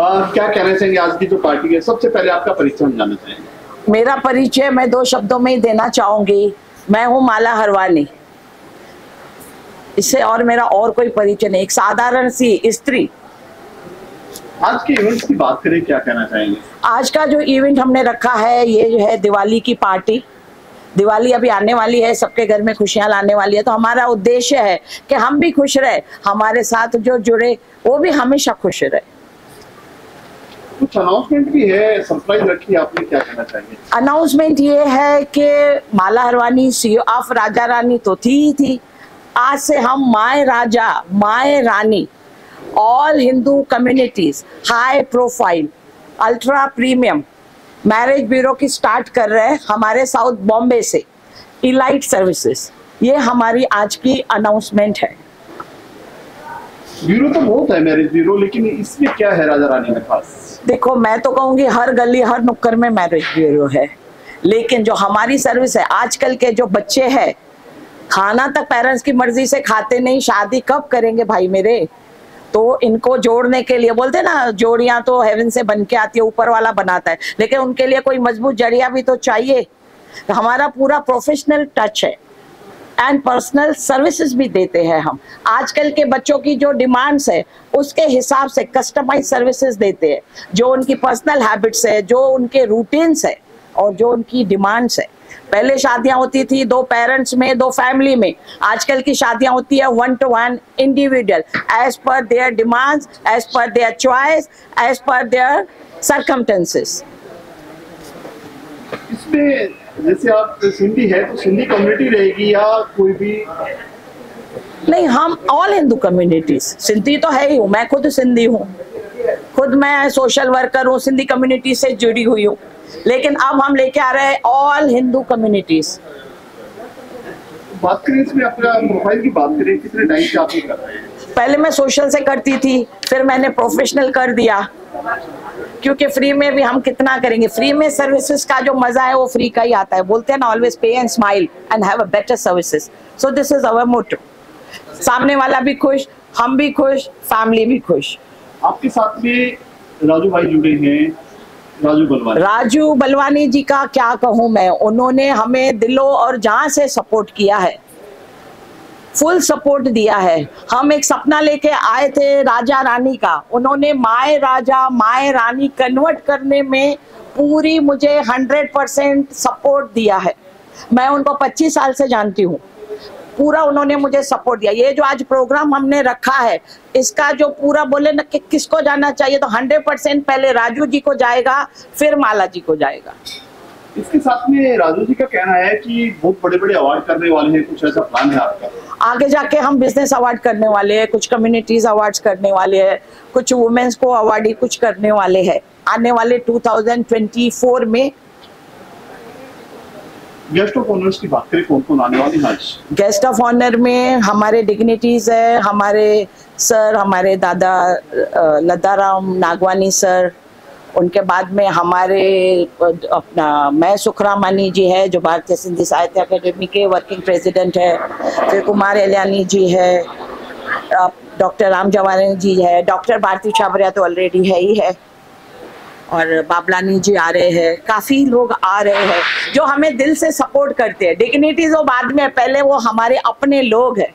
क्या कहना चाहेंगे आज की जो पार्टी है? सबसे पहले आपका परिचय हम जानना चाहेंगे। मेरा परिचय मैं 2 शब्दों में ही देना चाहूंगी। मैं हूं माला हरवानी, इससे और मेरा और कोई परिचय नहीं, एक साधारण सी स्त्री। आज के इवेंट्स की बात करें, क्या कहना चाहेंगे? आज का जो इवेंट हमने रखा है ये जो है दिवाली की पार्टी। दिवाली अभी आने वाली है, सबके घर में खुशियां लाने वाली है, तो हमारा उद्देश्य है कि हम भी खुश रहे, हमारे साथ जो जुड़े वो भी हमेशा खुश रहे। कुछ अनाउंसमेंट भी है, सरप्राइज रखी आपने, क्या कहना चाहिए? अनाउंसमेंट ये है कि माला हरवानी CEO ऑफ राजा रानी तो थी ही थी, आज से हम my Raja my Rani all Hindu communities high profile ultra premium marriage bureau की स्टार्ट कर रहे हैं हमारे साउथ बॉम्बे से, इलाइट सर्विसेज। ये हमारी आज की अनाउंसमेंट है। ब्यूरो तो बहुत है मैरिज ब्यूरो, लेकिन इसमें क्या है राजा रानी में खास? देखो, मैं तो कहूंगी हर गली हर नुक्कड़ में मैरिज ब्यूरो है, लेकिन जो हमारी सर्विस है, आजकल के जो बच्चे हैं खाना तक पेरेंट्स की मर्जी से खाते नहीं, शादी कब करेंगे भाई मेरे? तो इनको जोड़ने के लिए बोलते ना, जोड़ियां तो हेवन से बन के आती है, ऊपर वाला बनाता है, लेकिन उनके लिए कोई मजबूत जड़िया भी तो चाहिए। हमारा पूरा प्रोफेशनल टच है एंड पर्सनल सर्विसेज भी देते हैं हम। आजकल के बच्चों की जो डिमांड्स है उसके हिसाब से कस्टमाइज सर्विसेज देते हैं, जो उनकी पर्सनल हैबिट्स है, जो उनके रूटीन्स है और जो उनकी डिमांड्स है। पहले शादियां होती थी 2 पेरेंट्स में, 2 फैमिली में, आजकल की शादियां होती है 1 to 1 individual, as per their demands, as per their choice, as per their circumstances. इसमें जैसे आप सिंधी है तो सिंधी कम्युनिटी रहेगी या कोई भी? नहीं, हम ऑल हिंदू कम्युनिटीज, सिंधी तो है ही हूँ, मैं खुद सिंधी हूँ, खुद मैं सोशल वर्कर हूँ, सिंधी कम्युनिटी से जुड़ी हुई हूँ, लेकिन अब हम लेके आ रहे हैं ऑल हिंदू कम्युनिटीज। बात करें इसमें अपना प्रोफाइल की बात करें, कितने टाइम से आप ये कर रहे हैं? पहले मैं सोशल से करती थी, फिर मैंने प्रोफेशनल कर दिया, क्योंकि फ्री में भी हम कितना करेंगे। फ्री में सर्विसेज का जो मजा है वो फ्री का ही आता है, बोलते हैं ना, always pay and smile and have a better services. So this is our motto. सामने वाला भी खुश, हम भी खुश, फैमिली भी खुश। आपके साथ में राजू भाई जुड़े हैं, राजू बलवानी जी का क्या कहूँ मैं, उन्होंने हमें दिलों और जान से सपोर्ट किया है, फुल सपोर्ट दिया है। हम एक सपना लेके आए थे राजा रानी का, उन्होंने माए राजा माए रानी कन्वर्ट करने में पूरी मुझे 100% सपोर्ट दिया है। मैं उनको 25 साल से जानती हूँ, पूरा उन्होंने मुझे सपोर्ट दिया। ये जो आज प्रोग्राम हमने रखा है, इसका जो पूरा बोले ना कि किसको जाना चाहिए, तो 100% पहले राजू जी को जाएगा, फिर माला जी को जाएगा। इसके साथ में राजू जी का कहना है कि बहुत बड़े बड़े अवार्ड करने वाले हैं, कुछ ऐसा प्लान है आपका? आगे जाके हम बिजनेस अवार्ड करने वाले हैं, कुछ कम्युनिटीज अवार्ड्स करने वाले हैं, कुछ वुमेन्स को अवार्ड ही कुछ करने वाले हैं आने वाले 2024 में। गेस्ट ऑफ ऑनर्स की बात करें, कौन कौन आने वाले हैं आज? गेस्ट ऑफ ऑनर में हमारे डिग्निटीज है, हमारे सर, हमारे दादा लताराम नागवानी सर, उनके बाद में हमारे अपना मैं सुखरामानी जी है, जो भारतीय सिंधी साहित्य अकेडमी के वर्किंग प्रेसिडेंट है, फिर कुमार एलियानी जी है, डॉक्टर राम जवानी जी है, डॉक्टर भारती छाबरिया तो ऑलरेडी है ही है, और बाबलानी जी आ रहे हैं। काफ़ी लोग आ रहे हैं जो हमें दिल से सपोर्ट करते हैं। डिग्निटीज वो बाद में, पहले वो हमारे अपने लोग हैं,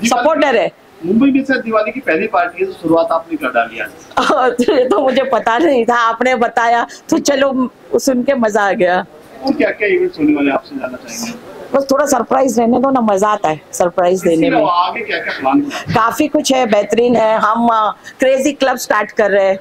सपोर्टर है। मुंबई में से दिवाली की पहली पार्टी है, तो शुरुआत आपने कर डाली आज? तो मुझे पता नहीं था, आपने बताया तो चलो सुन के मजा आ गया। और क्या क्या इवेंट्स होने वाले आपसे जानना चाहेंगे? बस थोड़ा सरप्राइज रहने दो ना, मजा आता है सरप्राइज देने में। आगे क्या क्या प्लान है? काफी कुछ है, बेहतरीन है। हम क्रेजी क्लब स्टार्ट कर रहे हैं,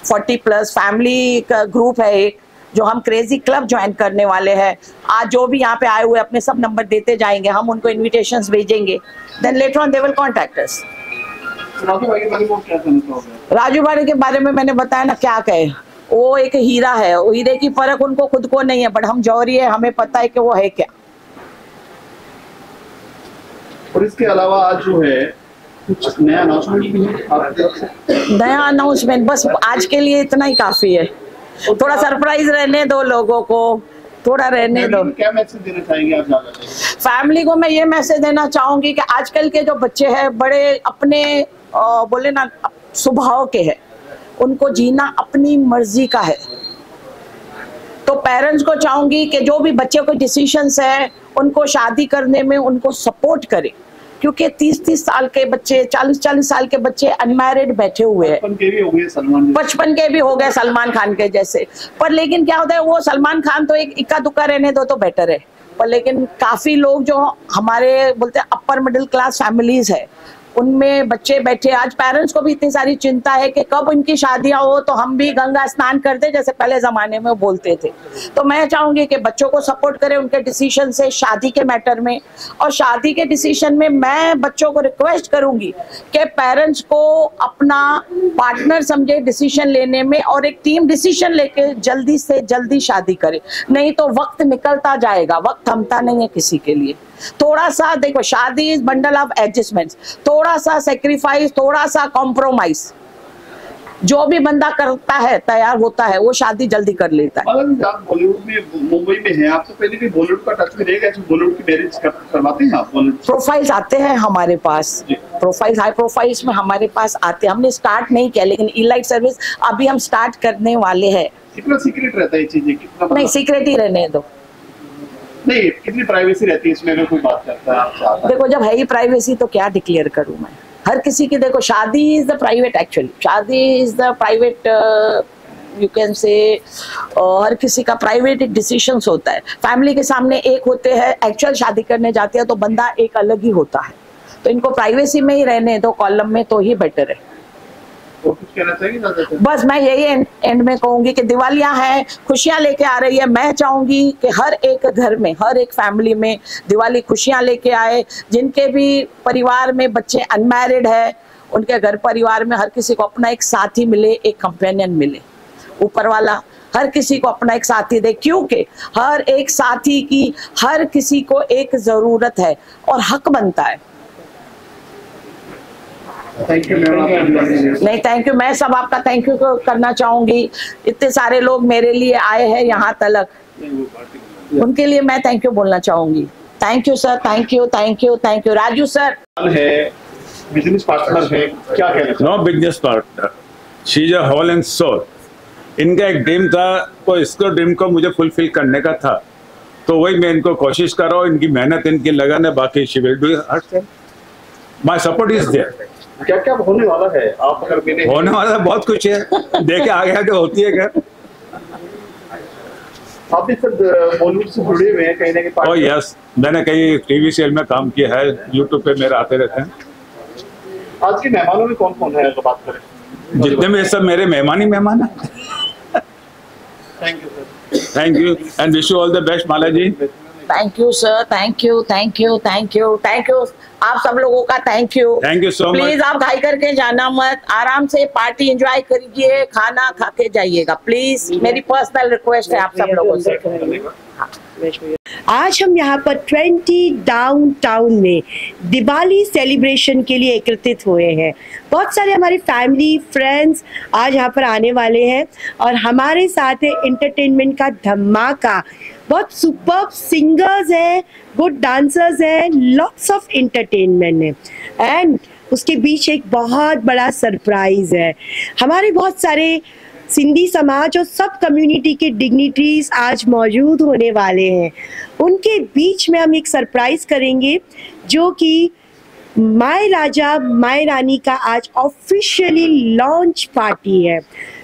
40+ फैमिली का ग्रुप है एक, जो हम क्रेजी क्लब ज्वाइन करने वाले हैं। आज जो भी यहाँ पे आए हुए अपने सब नंबर देते जाएंगे, हम उनको इनविटेशंस भेजेंगे, then later on they will contact us. Raju भाई के बारे में क्या कहना चाहोगे? राजू भाई के बारे में मैंने बताया ना, क्या कहे, वो एक हीरा है, वो हीरे की परख उनको खुद को नहीं है, बट हम जौहरी है, हमें पता है कि वो है क्या। और इसके अलावा आज जो है कुछ नया अनाउंसमेंट भी है आपकी तरफ से? नया अनाउंसमेंट बस आज के लिए इतना ही काफी है। थोड़ा सरप्राइज रहने दो लोगों को, थोड़ा रहने दो। क्या मैसेज देना चाहेंगे आप ज्यादा? फैमिली को मैं ये मैसेज देना चाहूंगी कि आजकल के जो बच्चे हैं बड़े अपने बोले ना स्वभाव के हैं, उनको जीना अपनी मर्जी का है। तो पेरेंट्स को चाहूंगी कि जो भी बच्चे को डिसीजंस है उनको शादी करने में उनको सपोर्ट करें, क्योंकि 30-30 साल के बच्चे, 40-40 साल के बच्चे अनमैरिड बैठे हुए हैं। 55 के भी हो गए सलमान, 55 के भी हो गए सलमान खान के जैसे। पर लेकिन क्या होता है, वो सलमान खान तो एक इक्का दुक्का रहने दो तो बेटर है। पर लेकिन काफी लोग जो हमारे बोलते हैं अपर मिडिल क्लास फैमिलीज है, उनमें बच्चे बैठे, आज पेरेंट्स को भी इतनी सारी चिंता है कि कब उनकी शादियां हो तो हम भी गंगा स्नान कर दे, जैसे पहले जमाने में बोलते थे। तो मैं चाहूंगी कि बच्चों को सपोर्ट करें उनके डिसीजन से शादी के मैटर में। और शादी के डिसीजन में मैं बच्चों को रिक्वेस्ट करूंगी कि पेरेंट्स को अपना पार्टनर समझे डिसीजन लेने में, और एक टीम डिसीजन लेके जल्दी से जल्दी शादी करे, नहीं तो वक्त निकलता जाएगा, वक्त थमता नहीं है किसी के लिए। थोड़ा सा देखो, शादी इज बंडल ऑफ एडजस्टमेंट्स, थोड़ा सा सेक्रीफाइस, थोड़ा सा कॉम्प्रोमाइज जो भी बंदा करता है, तैयार होता है, वो शादी जल्दी कर लेता है। आप बॉलीवुड में, मुंबई में हैं, आपसे पहले भी बॉलीवुड का टच में रहेगा, बॉलीवुड की मैरिज करवाते हैं आप? प्रोफाइल्स आते हैं हमारे पास, प्रोफाइल्स, हाई प्रोफाइल्स में हमारे पास आते हैं। हमने स्टार्ट नहीं किया, लेकिन इलाइट सर्विस अभी हम स्टार्ट करने वाले हैं। कितना सीक्रेट रहता है ये चीजें? कितना नहीं, सीक्रेट ही रहने दो। नहीं, कितनी प्राइवेसी रहती है इसमें अगर कोई बात करता है आपसे? देखो, जब है ही प्राइवेसी तो क्या डिक्लेयर करूं मैं? हर किसी की, देखो, शादी इज द प्राइवेट, एक्चुअली शादी is the private, you can say, हर किसी का प्राइवेट डिसीजंस होता है। फैमिली के सामने एक होते हैं, एक्चुअल शादी करने जाते हैं तो बंदा एक अलग ही होता है। तो इनको प्राइवेसी में ही रहने दो, कॉलम में, तो ही बेटर है। तो कुछ कहना चाहिए? बस मैं यही एंड में कहूंगी कि दिवालियां हैं, खुशियां लेके आ रही है। मैं चाहूंगी कि हर एक घर में, हर एक फैमिली में दिवाली खुशियां लेके आए। जिनके भी परिवार में बच्चे अनमैरिड है, उनके घर परिवार में हर किसी को अपना एक साथी मिले, एक कंपेनियन मिले। ऊपर वाला हर किसी को अपना एक साथी दे, क्योंकि हर एक साथी की हर किसी को एक जरूरत है और हक बनता है। Thank you ma'am. नहीं, थैंक यू, मैं सब आपका थैंक यू करना चाहूंगी। इतने सारे लोग मेरे लिए आए हैं यहाँ तक, उनके लिए मैं थैंक यू बोलना चाहूंगी। Thank you sir, thank you, thank you, thank you. Raju sir है, बिजनेस पार्टनर है, क्या कहना? No business partner, she is a whole and soul. इनका एक ड्रीम था, तो इसको ड्रीम को मुझे फुलफिल करने का था, तो वही मैं इनको कोशिश कर रहा हूँ। इनकी मेहनत, इनकी लगन है, बाकी शी विल डू हर time. My support is there. क्या क्या होने वाला है? आप अगर मेरे होने वाला बहुत कुछ है, देखे आगे आगे होती है क्या। आप भी सर बॉलीवुड से जुड़े हुए हैं कहीं ना कहीं? ओह यस, मैंने कई टीवी सीरियल में काम किया है, यूट्यूब पे मेरे आते रहते हैं। आज के मेहमानों में कौन कौन है अगर बात करें? जितने भी सब मेरे मेहमान ही मेहमान है। Thank you sir. Thank you and wish you all the best Mala ji. Thank you sir, thank you, thank you, thank you, thank you. आप सब लोगों का thank you. Thank you so much. Please आप खाई करके जाना मत, आराम से पार्टी एंजॉय करिए, खाना खा के जाइएगा प्लीज। मेरी पर्सनल रिक्वेस्ट है आप सब लोगों से। आज हम यहाँ पर 20 डाउनटाउन में दिवाली सेलिब्रेशन के लिए एकत्रित हुए हैं। बहुत सारे हमारे फैमिली फ्रेंड्स आज यहाँ पर आने वाले हैं और हमारे साथ है एंटरटेनमेंट का धमाका। बहुत सुपर्ब सिंगर्स हैं, गुड डांसर्स हैं, लॉट्स ऑफ एंटरटेनमेंट है एंड उसके बीच एक बहुत बड़ा सरप्राइज है। हमारे बहुत सारे सिंधी समाज और सब कम्युनिटी के डिग्निटरीज आज मौजूद होने वाले हैं। उनके बीच में हम एक सरप्राइज करेंगे जो कि माय राजा माय रानी का आज ऑफिशियली लॉन्च पार्टी है।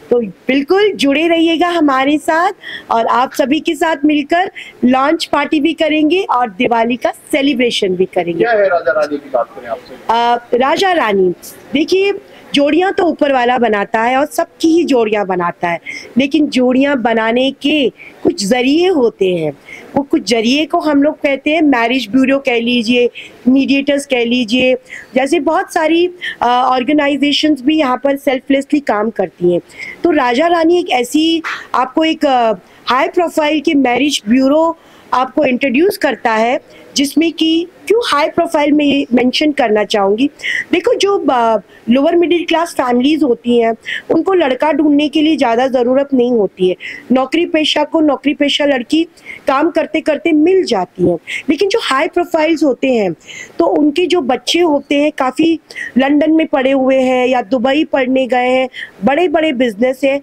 तो बिल्कुल जुड़े रहिएगा हमारे साथ और आप सभी के साथ मिलकर लॉन्च पार्टी भी करेंगे और दिवाली का सेलिब्रेशन भी करेंगे। क्या है राजा रानी की बात करें आपसे? राजा रानी, देखिए, जोड़ियाँ तो ऊपर वाला बनाता है और सबकी ही जोड़ियाँ बनाता है, लेकिन जोड़ियाँ बनाने के कुछ जरिए होते हैं। वो कुछ जरिए को हम लोग कहते हैं मैरिज ब्यूरो कह लीजिए, मीडिएटर्स कह लीजिए, जैसे बहुत सारी ऑर्गेनाइजेशंस भी यहाँ पर सेल्फलेसली काम करती हैं। तो राजा रानी एक ऐसी, आपको एक हाई प्रोफाइल के मैरिज ब्यूरो आपको इंट्रोड्यूस करता है, जिसमें कि क्यों हाई प्रोफाइल में ये मेंशन करना चाहूँगी। देखो, जो लोअर मिडिल क्लास फैमिलीज़ होती हैं उनको लड़का ढूंढने के लिए ज़्यादा ज़रूरत नहीं होती है। नौकरी पेशा लड़की काम करते करते मिल जाती हैं। लेकिन जो हाई प्रोफाइल्स होते हैं तो उनके जो बच्चे होते हैं काफ़ी लंदन में पढ़े हुए हैं या दुबई पढ़ने गए हैं, बड़े बड़े बिजनेस हैं,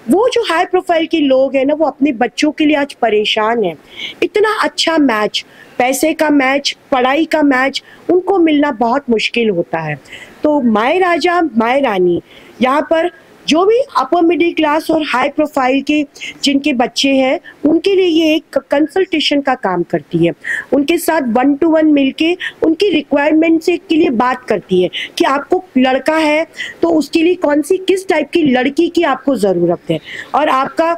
वो जो हाई प्रोफाइल के लोग हैं ना, वो अपने बच्चों के लिए आज परेशान हैं। इतना अच्छा मैच, पैसे का मैच, पढ़ाई का मैच उनको मिलना बहुत मुश्किल होता है। तो माय राजा माय रानी यहाँ पर जो भी अपर मिडिल क्लास और हाई प्रोफाइल के जिनके बच्चे हैं उनके लिए ये एक कंसल्टेशन का काम करती है। उनके साथ 1 to 1 मिलके उनकी रिक्वायरमेंट से के लिए बात करती है कि आपको लड़का है तो उसके लिए किस टाइप की लड़की की आपको ज़रूरत है और आपका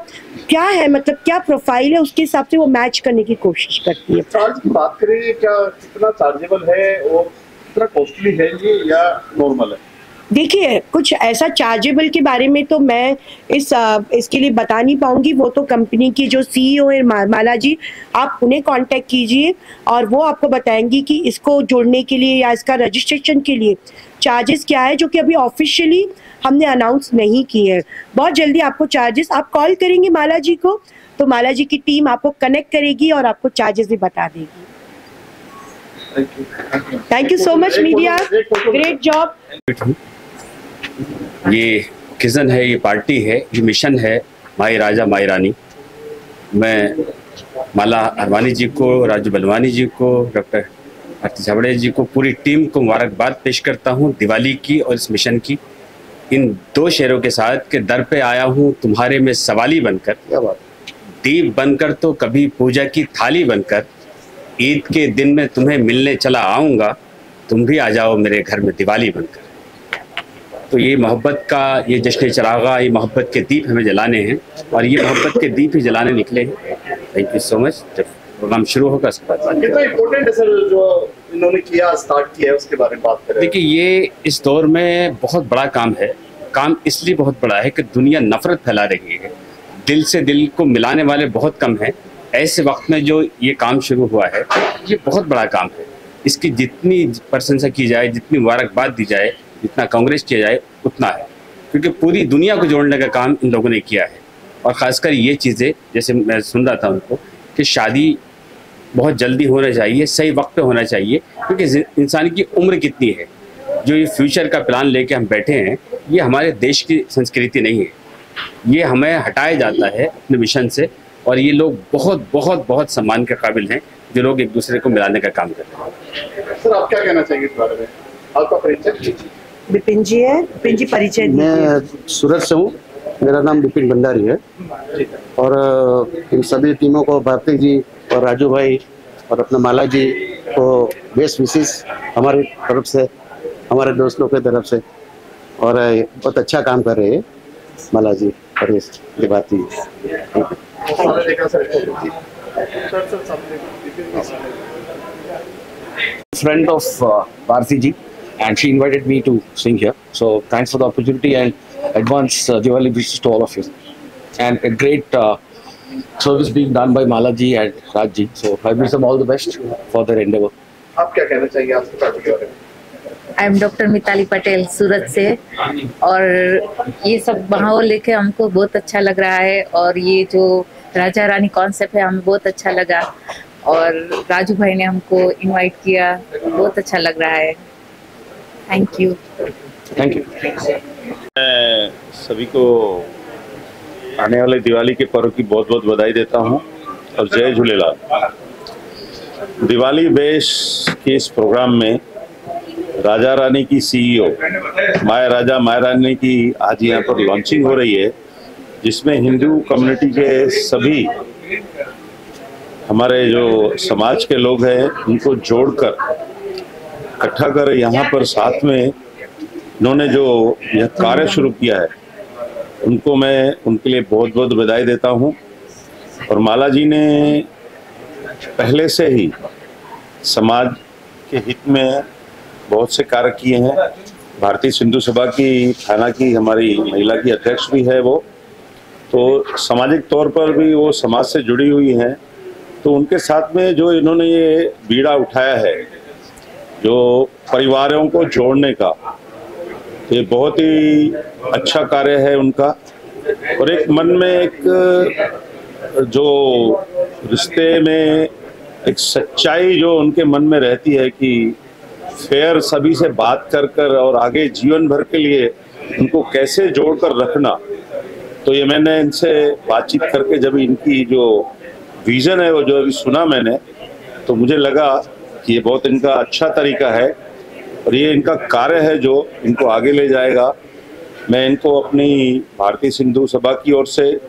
क्या है, मतलब क्या प्रोफाइल है, उसके हिसाब से वो मैच करने की कोशिश करती है। चार्ज की बात करें, क्या कितना चार्जेबल है और कितना कॉस्टली है ये या नॉर्मल है? देखिए, कुछ ऐसा चार्जेबल के बारे में तो मैं इसके लिए बता नहीं पाऊंगी। वो तो कंपनी की जो CEO है माला जी, आप उन्हें कांटेक्ट कीजिए और वो आपको बताएंगी कि इसको जोड़ने के लिए या इसका रजिस्ट्रेशन के लिए चार्जेस क्या है, जो कि अभी ऑफिशियली हमने अनाउंस नहीं किए हैं। बहुत जल्दी आपको चार्जेस, आप कॉल करेंगे माला जी को तो माला जी की टीम आपको कनेक्ट करेगी और आपको चार्जेस भी बता देगी। Thank you so much media, great job. ये ओकेजन है, ये पार्टी है, ये मिशन है माई राजा माई रानी। मैं माला अरवानी जी को, राजू बलवानी जी को, डॉक्टर आरती झावड़े जी को, पूरी टीम को मुबारकबाद पेश करता हूँ दिवाली की और इस मिशन की। इन 2 शेरों के साथ के दर पे आया हूँ तुम्हारे में सवाली बनकर, दीप बनकर तो कभी पूजा की थाली बनकर, ईद के दिन में तुम्हें मिलने चला आऊँगा, तुम भी आ जाओ मेरे घर में दिवाली बनकर। तो ये मोहब्बत का ये जश्न चरागा, ये मोहब्बत के दीप हमें जलाने हैं और ये मोहब्बत के दीप ही जलाने निकले हैं। Thank you so much. जब प्रोग्राम शुरू होगा उसके बाद कितना इम्पोर्टेंट है सर जो इन्होंने किया, स्टार्ट किया है, उसके बारे में बात करें। देखिए, ये इस दौर में बहुत बड़ा काम है। काम इसलिए बहुत बड़ा है कि दुनिया नफरत फैला रही है, दिल से दिल को मिलाने वाले बहुत कम हैं। ऐसे वक्त में जो ये काम शुरू हुआ है, ये बहुत बड़ा काम है। इसकी जितनी प्रशंसा की जाए, जितनी मुबारकबाद दी जाए, जितना कांग्रेस किया जाए उतना है, क्योंकि पूरी दुनिया को जोड़ने का काम इन लोगों ने किया है। और ख़ासकर ये चीज़ें, जैसे मैं सुन रहा था उनको कि शादी बहुत जल्दी होना चाहिए, सही वक्त पे होना चाहिए, क्योंकि इंसान की उम्र कितनी है। जो ये फ्यूचर का प्लान लेके हम बैठे हैं, ये हमारे देश की संस्कृति नहीं है। ये हमें हटाया जाता है अपने मिशन से और ये लोग बहुत बहुत बहुत सम्मान के काबिल हैं, जो लोग एक दूसरे को मिलाने का काम कर रहे हैं। सर, आप क्या कहना चाहेंगे इस बारे में? आपका परिचय? विपिन जी है, विपिन जी परिचय दीजिए। मैं सूरत से हूँ, मेरा नाम विपिन भंडारी है और इन सभी टीमों को, भारती जी और राजू भाई और अपना माला जी को बेस्ट विशेष हमारी तरफ से, हमारे दोस्तों की तरफ से, और बहुत अच्छा काम कर रहे हैं माला जी और इस भारती जी। Friend of Bharti ji, and she invited me to sing here. So thanks for the opportunity and advance Diwali wishes to all of you. And a great service being done by Mala ji and Raj ji. So I wish them all the best for their endeavor. आप क्या कहना चाहिए आपके party के बारे में? I am doctor Mitali Patel, Surat से। और ये सब माहौल लेके हमको बहुत अच्छा लग रहा है और ये जो राजा रानी कॉन्सेप्ट है हमें बहुत अच्छा लगा और राजू भाई ने हमको इनवाइट किया, बहुत अच्छा लग रहा है। Thank you. Thank you. मैं सभी को आने वाले दिवाली के पर्व की बहुत बहुत बधाई देता हूं और जय झूलेलाल। दिवाली बेश के इस प्रोग्राम में राजा रानी की CEO माय राजा माय रानी की आज यहाँ पर लॉन्चिंग हो रही है, जिसमें हिंदू कम्युनिटी के सभी हमारे जो समाज के लोग हैं उनको जोड़कर इकट्ठा कर यहाँ पर साथ में इन्होंने जो यह कार्य शुरू किया है, उनको मैं उनके लिए बहुत बहुत बधाई देता हूँ। और माला जी ने पहले से ही समाज के हित में बहुत से कार्य किए हैं। भारतीय सिंधु सभा की थाना की हमारी महिला की अध्यक्ष भी है वो, तो सामाजिक तौर पर भी वो समाज से जुड़ी हुई हैं तो उनके साथ में जो इन्होंने ये बीड़ा उठाया है, जो परिवारों को जोड़ने का, ये बहुत ही अच्छा कार्य है उनका। और एक मन में एक जो रिश्ते में एक सच्चाई जो उनके मन में रहती है कि फेयर सभी से बात कर कर और आगे जीवन भर के लिए उनको कैसे जोड़कर रखना, तो ये मैंने इनसे बातचीत करके जब इनकी जो विजन है वो जो अभी सुना मैंने, तो मुझे लगा कि ये बहुत इनका अच्छा तरीका है और ये इनका कार्य है जो इनको आगे ले जाएगा। मैं इनको अपनी भारतीय सिंधु सभा की ओर से,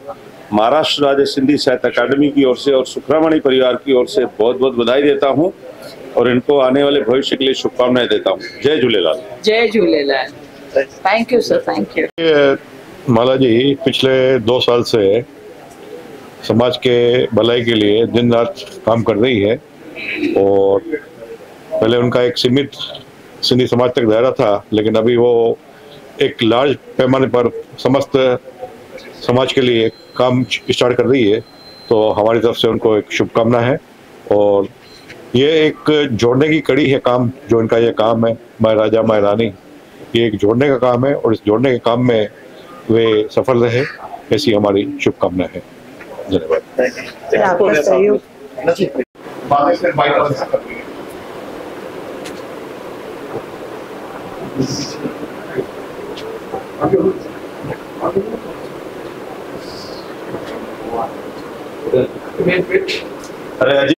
महाराष्ट्र राज्य सिंधी साहित्य अकादमी की ओर से और सुखरामणी परिवार की ओर से बहुत बहुत बधाई देता हूँ और इनको आने वाले भविष्य के लिए शुभकामनाएं देता हूँ। जय झूलेलाल। जय Jhulelal. Thank you sir, thank you. Mala ji पिछले 2 साल से समाज के भलाई के लिए दिन रात काम कर रही है और पहले उनका एक सीमित सिंधी समाज तक दायरा था, लेकिन अभी वो एक लार्ज पैमाने पर समस्त समाज के लिए काम स्टार्ट कर रही है। तो हमारी तरफ से उनको एक शुभकामना है और ये एक जोड़ने की कड़ी है काम, जो इनका ये काम है माय राजा माय रानी, ये एक जोड़ने का काम है और इस जोड़ने के काम में वे सफल रहे, ऐसी हमारी शुभकामना है। धन्यवाद।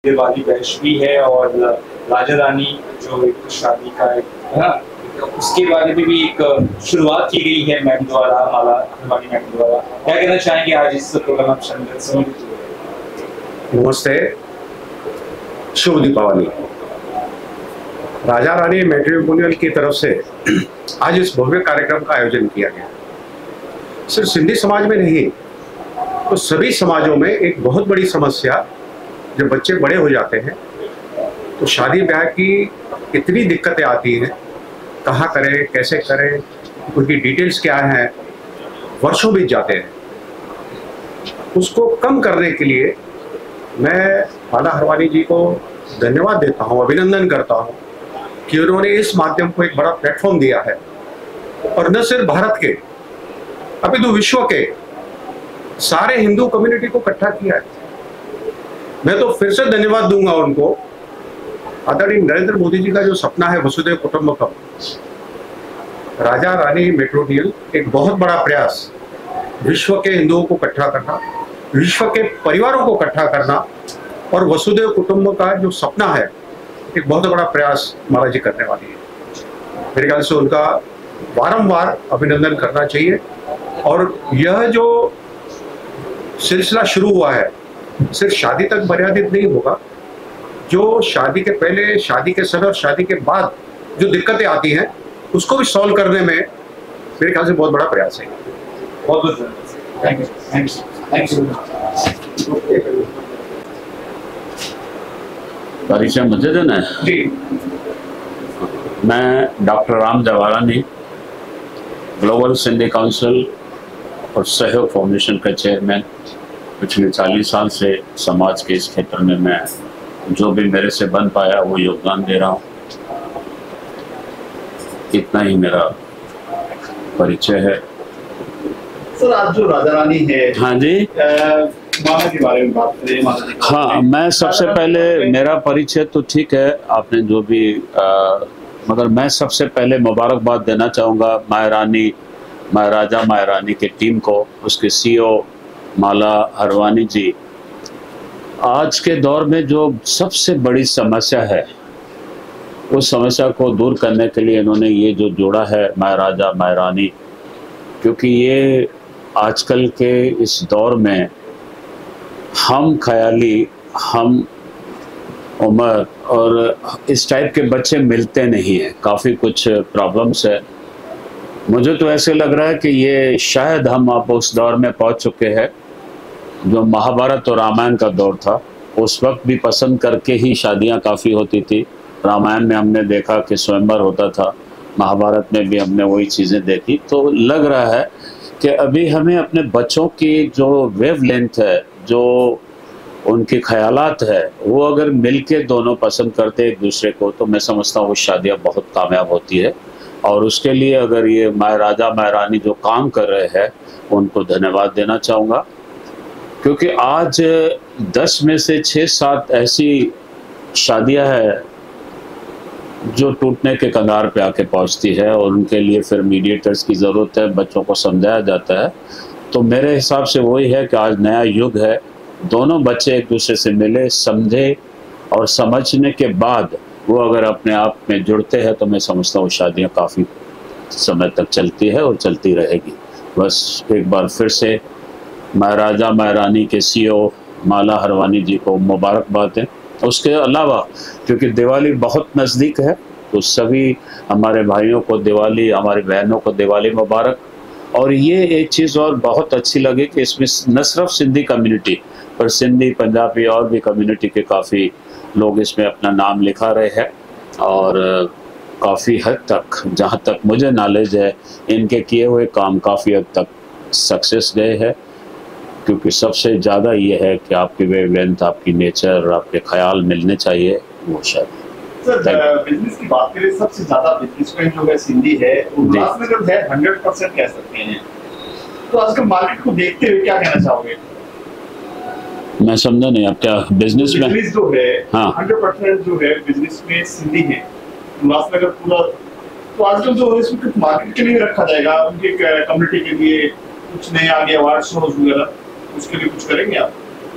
दिवाली वैश्वी है और राजा रानी जो एक शादी का एक है ना, उसके बारे में भी एक शुरुआत की गई है मैम द्वारा, माला हरवानी मैम द्वारा। क्या कहना चाहेंगे आज इस प्रोग्राम में? नमस्ते, शुभ दीपावली। राजा रानी मैट्रिमोनियल की तरफ से आज इस भव्य कार्यक्रम का आयोजन किया गया। सिर्फ सिंधी समाज में नहीं, तो सभी समाजों में एक बहुत बड़ी समस्या, जब बच्चे बड़े हो जाते हैं तो शादी ब्याह की इतनी दिक्कतें आती हैं, कहाँ करें, कैसे करें, उनकी डिटेल्स क्या हैं, वर्षों बीत जाते हैं। उसको कम करने के लिए मैं माला हरवानी जी को धन्यवाद देता हूँ, अभिनंदन करता हूँ कि उन्होंने इस माध्यम को एक बड़ा प्लेटफॉर्म दिया है और न सिर्फ भारत के अपितु विश्व के सारे हिंदू कम्युनिटी को इकट्ठा किया है। मैं तो फिर से धन्यवाद दूंगा उनको। आदरणीय नरेंद्र मोदी जी का जो सपना है वसुधैव कुटुंबकम, राजा रानी मैट्रिमोनियल एक बहुत बड़ा प्रयास, विश्व के हिंदुओं को इकट्ठा करना, विश्व के परिवारों को इकट्ठा करना और वसुधैव कुटुंब का जो सपना है, एक बहुत बड़ा प्रयास माला जी करने वाली है। मेरे ख्याल से उनका बारंबार अभिनंदन करना चाहिए। और यह जो सिलसिला शुरू हुआ है सिर्फ शादी तक मर्यादित नहीं होगा। जो शादी के पहले, शादी के समय और शादी के बाद जो दिक्कतें आती हैं उसको भी सॉल्व करने में मेरे ख्याल से बहुत बड़ा प्रयास है। बहुत बहुत थैंक यू। परिचय मुझे देना है जी। मैं doctor Ram Jawarani, global Sindhi council और सहयोग फाउंडेशन का चेयरमैन, पिछले 40 साल से समाज के इस क्षेत्र में मैं जो भी मेरे से बन पाया वो योगदान दे रहा हूँ। इतना ही मेरा परिचय है। सर, आज जो राजा रानी है, हाँ जी, माला के बारे में बात करें। हाँ, मैं सबसे पहले, मेरा परिचय तो ठीक है आपने जो भी मगर मैं सबसे पहले मुबारकबाद देना चाहूँगा my Rani, my Raja, my Rani के टीम को, उसके CEO माला हरवानी जी। आज के दौर में जो सबसे बड़ी समस्या है उस समस्या को दूर करने के लिए इन्होंने ये जो जोड़ा है माय राजा माय रानी, क्योंकि ये आजकल के इस दौर में हम ख्याली, हम उम्र और इस टाइप के बच्चे मिलते नहीं हैं, काफ़ी कुछ प्रॉब्लम्स है। मुझे तो ऐसे लग रहा है कि ये शायद हम आप उस दौर में पहुंच चुके हैं जो महाभारत और रामायण का दौर था। उस वक्त भी पसंद करके ही शादियां काफ़ी होती थी। रामायण में हमने देखा कि स्वयंवर होता था, महाभारत में भी हमने वही चीज़ें देखी। तो लग रहा है कि अभी हमें अपने बच्चों की जो वेव लेंथ है, जो उनके ख्यालात है, वो अगर मिलके दोनों पसंद करते एक दूसरे को, तो मैं समझता हूँ वो शादियाँ बहुत कामयाब होती है। और उसके लिए अगर ये राजा महारानी जो काम कर रहे हैं, उनको धन्यवाद देना चाहूँगा, क्योंकि आज 10 में से 6-7 ऐसी शादियाँ हैं जो टूटने के कगार पे आके पहुंचती है, और उनके लिए फिर मीडिएटर्स की ज़रूरत है, बच्चों को समझाया जाता है। तो मेरे हिसाब से वही है कि आज नया युग है, दोनों बच्चे एक दूसरे से मिले, समझे, और समझने के बाद वो अगर अपने आप में जुड़ते हैं, तो मैं समझता हूँ शादियाँ काफ़ी समय तक चलती है और चलती रहेगी। बस एक बार फिर से महाराजा महारानी के CEO माला हरवानी जी को मुबारकबाद है। उसके अलावा क्योंकि दिवाली बहुत नज़दीक है, तो सभी हमारे भाइयों को दिवाली, हमारी बहनों को दिवाली मुबारक। और ये एक चीज़ और बहुत अच्छी लगी कि इसमें न सिर्फ सिंधी कम्युनिटी, पर सिंधी, पंजाबी और भी कम्युनिटी के काफ़ी लोग इसमें अपना नाम लिखा रहे हैं, और काफ़ी हद तक, जहाँ तक मुझे नॉलेज है, इनके किए हुए काम काफ़ी हद तक सक्सेस गए हैं। क्योंकि सबसे ज़्यादा ये है कि आपकी वेवलेंथ, आपकी नेचर, आपके ख्याल मिलने चाहिए, वो शायद। सर बिजनेस की बात करें, सबसे ज़्यादा बिजनेसमैन जो है सिंधी है, उल्लासनगर है 100% कह सकते हैं। तो आजकल मार्केट को देखते हुए क्या कहना चाहोगे? मैं समझा नहीं, आप क्या बिजनेस में? बिजनेस जो है, हाँ, 100% जो है बिजनेस में सिंधी है, उल्लासनगर पूरा। तो आजकल जो है इसको मार्केट के लिए रखा जाएगा, उनके कम्युनिटी के लिए कुछ नए आगे अवार्ड शोज वगैरह, उसके लिए कुछ करेंगे आप?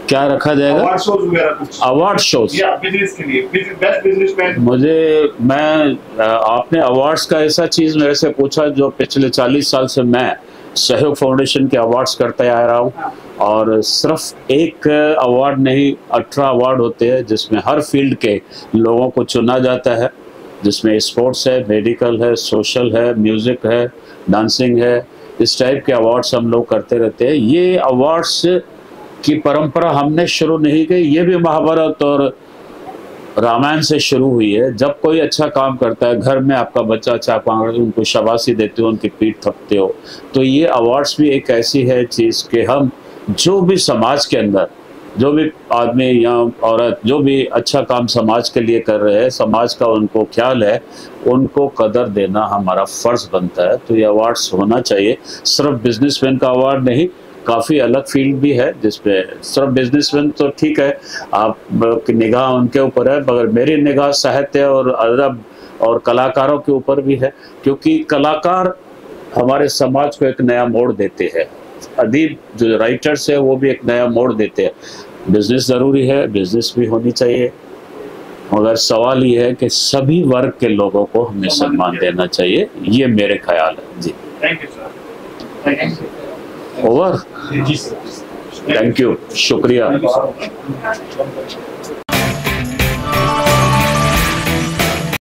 क्या रखा जाएगा? अवार्ड शोज वगैरह कुछ? अवार्ड शोज या बिजनेस के लिए बेस्ट बिजनेसमैन। आपने अवार्ड्स का ऐसा चीज मेरे से पूछा जो पिछले 40 साल से मैं सहयोग फाउंडेशन के अवार्ड्स करते आ रहा हूँ। और सिर्फ एक अवार्ड नहीं, 18 अवार्ड होते हैं, जिसमें हर फील्ड के लोगों को चुना जाता है, जिसमें स्पोर्ट्स है, मेडिकल है, सोशल है, म्यूजिक है, डांसिंग है। इस टाइप के अवार्ड्स हम लोग करते रहते हैं। ये अवार्ड्स की परंपरा हमने शुरू नहीं की, ये भी महाभारत और रामायण से शुरू हुई है। जब कोई अच्छा काम करता है, घर में आपका बच्चा अच्छा काम करता है, उनको शाबाशी देते हो, उनकी पीठ थपते हो। तो ये अवार्ड्स भी एक ऐसी है चीज़ कि हम जो भी समाज के अंदर, जो भी आदमी या औरत जो भी अच्छा काम समाज के लिए कर रहे हैं, समाज का उनको ख्याल है, उनको कदर देना हमारा फ़र्ज़ बनता है। तो ये अवार्ड्स होना चाहिए। सिर्फ बिजनेसमैन का अवार्ड नहीं, काफ़ी अलग फील्ड भी है जिसमें सिर्फ बिजनेसमैन तो ठीक है, आप की निगाह उनके ऊपर है, मगर मेरी निगाह साहित्य और अदब और कलाकारों के ऊपर भी है। क्योंकि कलाकार हमारे समाज को एक नया मोड़ देते हैं, अदीब जो राइटर्स है वो भी एक नया मोड़ देते हैं। बिजनेस ज़रूरी है, बिजनेस भी होनी चाहिए, मगर सवाल ये है कि सभी वर्ग के लोगों को हमें सम्मान देना चाहिए। ये मेरे ख्याल है जी। Thank you sir. Thank you. Over. जी सर। थैंक यू, शुक्रिया।